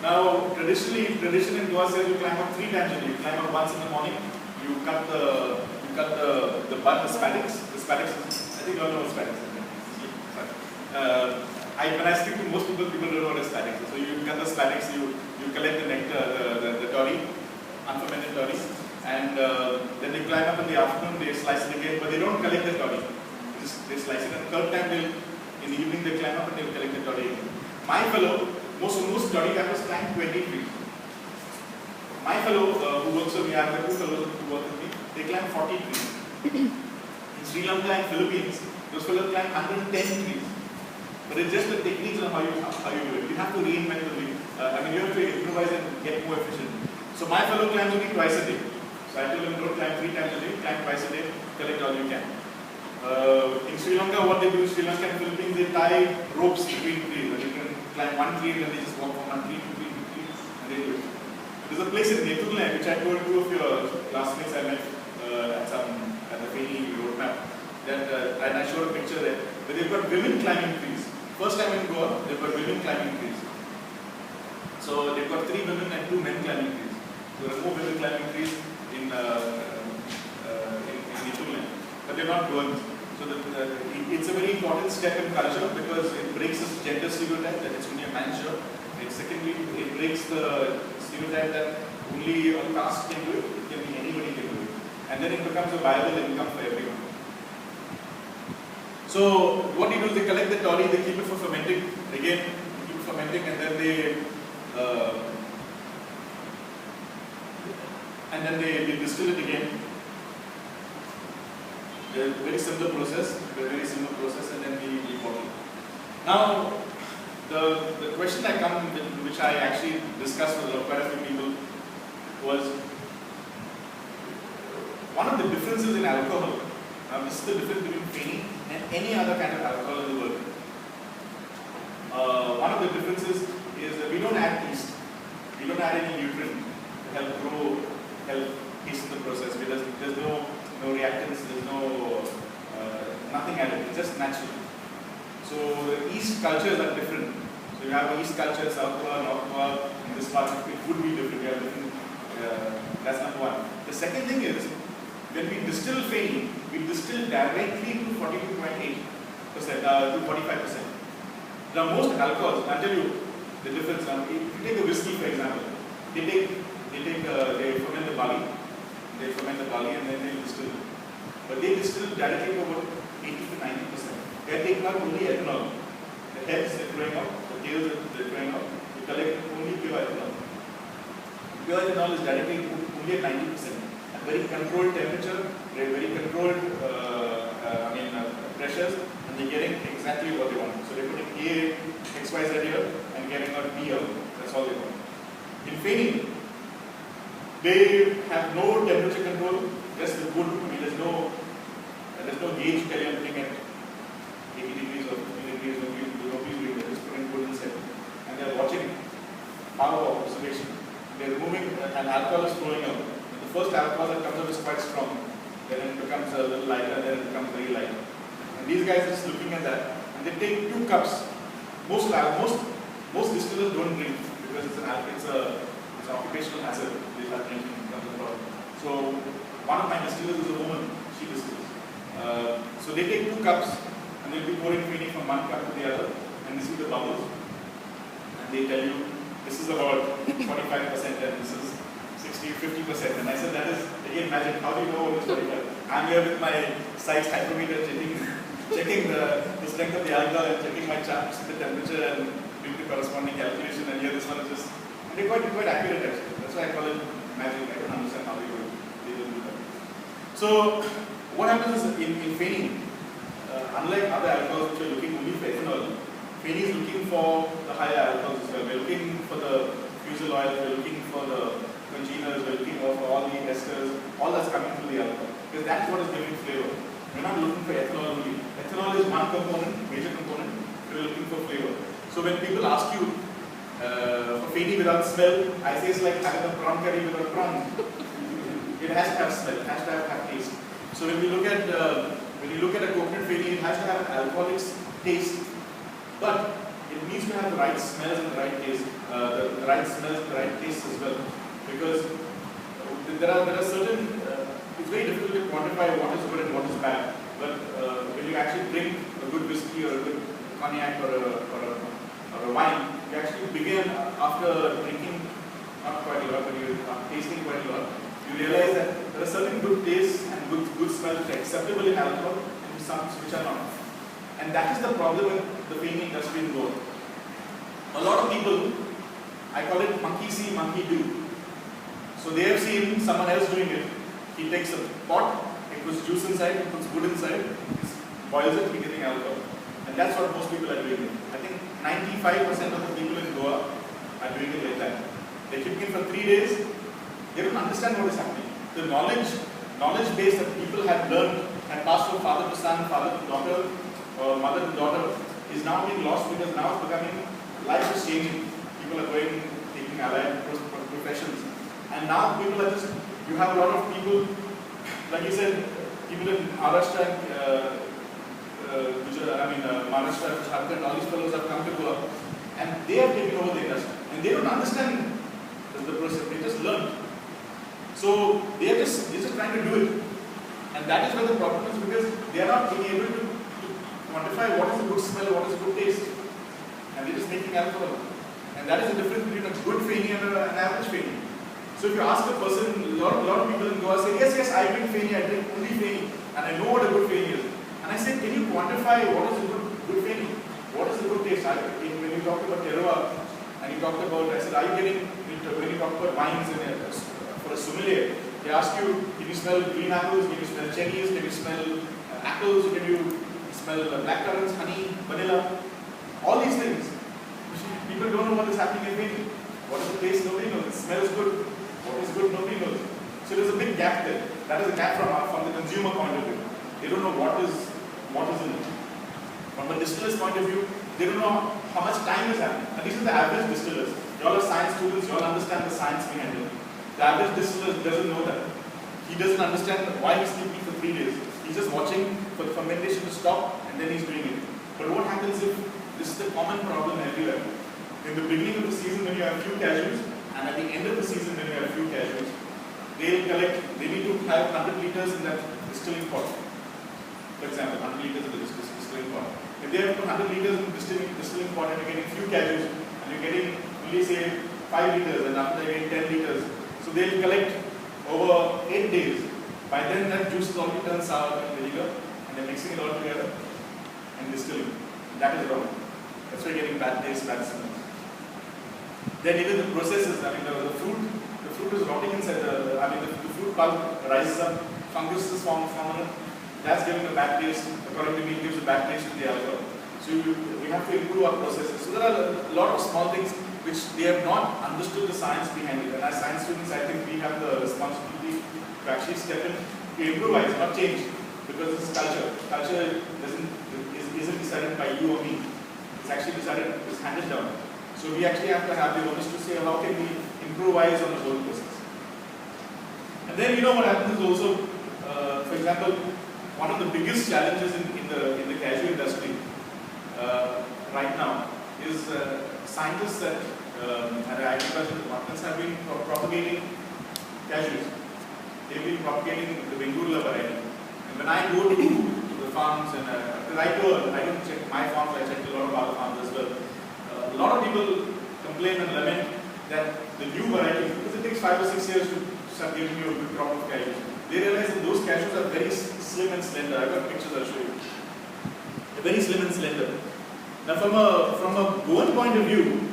Now, tradition in Goa says you climb up 3 times a day. You climb up once in the morning. You cut the bud, the spadix. The spadix is, I think you all know what spadix is. When I speak to most people don't know what a spadix is. So you cut the spadix, you collect the nectar, the toddy, unfermented toddy, and then they climb up in the afternoon. They slice it again, but they don't collect the toddy. They slice it, and the third time in the evening they climb up and they collect the toddy again. My fellow, most toddy campers climb 20 trees. My fellow who works with me, I have 2 fellows who work with me, they climb 40 trees. In Sri Lanka and Philippines, those fellows climb 110 trees. But it's just the techniques on how you do it. You have to reinvent the wheel. You have to improvise and get more efficient. So my fellow climbs only twice a day. So I tell him don't climb 3 times a day, climb twice a day, collect all you can. In Sri Lanka, what they do in Sri Lanka and Philippines, they tie ropes between trees. And you can climb one tree and then they just walk from one tree to tree to tree and they do it. There's a place in Netherlands which I told 2 of your classmates I met at the Feni roadmap. And I showed a picture there where they've got women climbing trees. First time in Goa, they've got women climbing trees. So they've got 3 women and 2 men climbing trees. There are more women climbing trees in Netherlands, but they're not girls. So it's a very important step in culture because it breaks this gender stereotype that it's only a man's job. Secondly, it breaks the stereotype that only a caste can do it. It can be anybody can do it, and then it becomes a viable income for everyone. So what they do is they collect the toddy, they keep it for fermenting. Again, keep it fermenting, and then they distill it again. Very similar process, and then we bottle. Now, the question that comes, which I actually discussed with quite a few people, was one of the differences in alcohol. This is the difference between Feni and any other kind of alcohol in the world. One of the differences is that we don't add yeast. We don't add any nutrient to help grow, help hasten the process. There's no reactants, there's nothing added. It's just natural. So the yeast cultures are different. So you have a yeast culture, South Goa, North Goa, in this part it would be different. We have different. That's number one. The second thing is, when we distill Feni, we distill directly to 42.8%, to 45%. Now most alcohols, I'll tell you the difference. If you take a whiskey for example, they ferment the barley, and then they distill it. But they distill directly to about 80 to 90%. They take out only ethanol. The heads they're throwing out, the tails they're throwing out. You collect only pure ethanol. Pure ethanol is directly only at 90%. At very controlled temperature, very controlled pressures, and they're getting exactly what they want. So they're putting A, X, Y, Z here, and getting out B out. That's all they want. In Feni, they have no temperature control, just the good. There's no gauge telling anything at 80 degrees or 50 degrees, nobody's doing that, just putting good inside. And they're watching power observation. They're removing, and alcohol is flowing out. The first alcohol that comes out is quite strong. Then it becomes a little lighter, then it becomes very light. And these guys are just looking at that, and they take 2 cups. Most distillers don't drink because it's an occupational hazard. They start drinking comes abroad. So one of my distillers is a woman. She distills. So they take 2 cups, and they'll be pouring Feni from one cup to the other, and they see the bubbles, and they tell you this is about 45% and this is 60-50%. And I said that is again magic. How do you know what is 45? I'm here with my size hygrometer checking the strength of the alcohol and checking my charts, the temperature, and doing the corresponding calculation. And here this one is just, and they're quite accurate actually. That's why I call it magic. I don't understand how they will do that. So what happens is in Feni, unlike other alcohols which are looking only for ethanol, Feni is looking for the higher alcohols as well. We're looking for the fusel oil, we're looking for the congeners, we're looking for all the esters, all that's coming through the alcohol. Because that's what is giving flavor. We're not looking for ethanol only. Ethanol is one component, major component. We're looking for flavor. So when people ask you for Feni without smell, I say it's like having a prawn curry without prawns. It has to have smell, it has to have taste. So when you look at a coconut Feni, it has to have an alcoholic taste, but it needs to have the right smells and the right taste, the right smells, the right tastes as well. Because there are certain, it's very difficult to quantify what is good and what is bad. But when you actually drink a good whiskey or a good cognac or a wine, you actually begin after drinking not quite a lot, but you're tasting quite a lot. You realize that there are certain good tastes and good smells which are acceptable in alcohol and some which are not. And that is the problem with the Feni industry in Goa. A lot of people, I call it monkey see, monkey do. So they have seen someone else doing it. He takes a pot, he puts juice inside, he puts wood inside, he boils it, he's getting alcohol. And that's what most people are doing. I think 95% of the people in Goa are doing it like that. They keep it for 3 days, they don't understand what is happening. The knowledge base that people have learned and passed from father to son, father to daughter, or mother to daughter is now being lost because now it's becoming, life is changing. People are going, taking allied professions. And now people are just, you have a lot of people, like you said, people in Maharashtra, Maharashtra, Jharkhand, all these fellows have come to Goa and they have taken over the industry. And they don't understand the process, they just learn. So they're just trying to do it. And that is where the problem is, because they are not being able to quantify what is a good smell, what is a good taste. And they're just making alcohol. And that is the difference between a good Feni and an average Feni. So if you ask a person, a lot of people in Goa say, yes, I drink Feni, I drink only Feni, and I know what a good Feni is. And I say, can you quantify what is a good Feni? What is a good taste? When you talked about terroir, and you talked about, I said, are you getting, when you talk about wines for a sommelier, they ask you, can you smell green apples, can you smell cherries, can you smell apples, can you smell blackcurrants, honey, vanilla, all these things. People don't know what is happening in Feni. What is the taste? Nobody knows. It smells good. What is good? Nobody knows. So there's a big gap there. That is a gap from the consumer point of view. They don't know what is in it. From a distiller's point of view, they don't know how much time is happening. And these are the average distillers. You all are science students, you all understand the science behind it. The average distiller doesn't know that. He doesn't understand why he's sleeping for 3 days. He's just watching for the fermentation to stop and then he's doing it. But what happens if this is the common problem everywhere? In the beginning of the season when you have few cashews, and at the end of the season when you have few cashews, they need to have 100 liters in that distilling pot. For example, 100 liters in the distilling pot. If they have 100 liters in the distilling pot and you're getting few cashews, and you're getting only say 5 liters, and after they're getting 10 liters, so they'll collect over 8 days. By then that juice is already turned sour and vinegar, and they're mixing it all together and distilling. That is wrong. That's why you're getting bad taste, bad smell. Then even the processes, the fruit is rotting inside the fruit pulp rises up, fungus is formed from it. That's giving a bad taste. According to me, it gives a bad taste to the alcohol. So we have to improve our processes. So there are a lot of small things which they have not understood the science behind it. And as science students, I think we have the responsibility to actually step in, to improvise, not change. Because this is culture. Culture isn't decided by you or me. It's actually decided, it's handed down. So we actually have to have the onus to say how can we improvise on the whole process. And then what happens is also, for example, one of the biggest challenges in the cashew industry right now is scientists at agricultural departments have been propagating cashews. They've been propagating the Bengurla variety. And when I go to the farms and I don't check my farms, I check a lot of other farms as well. A lot of people complain and lament that the new varieties, because it takes 5 or 6 years to start giving you a good crop of cashews. They realize that those cashews are very slim and slender. I've got pictures I'll show you. They're very slim and slender. Now from a Goan point of view,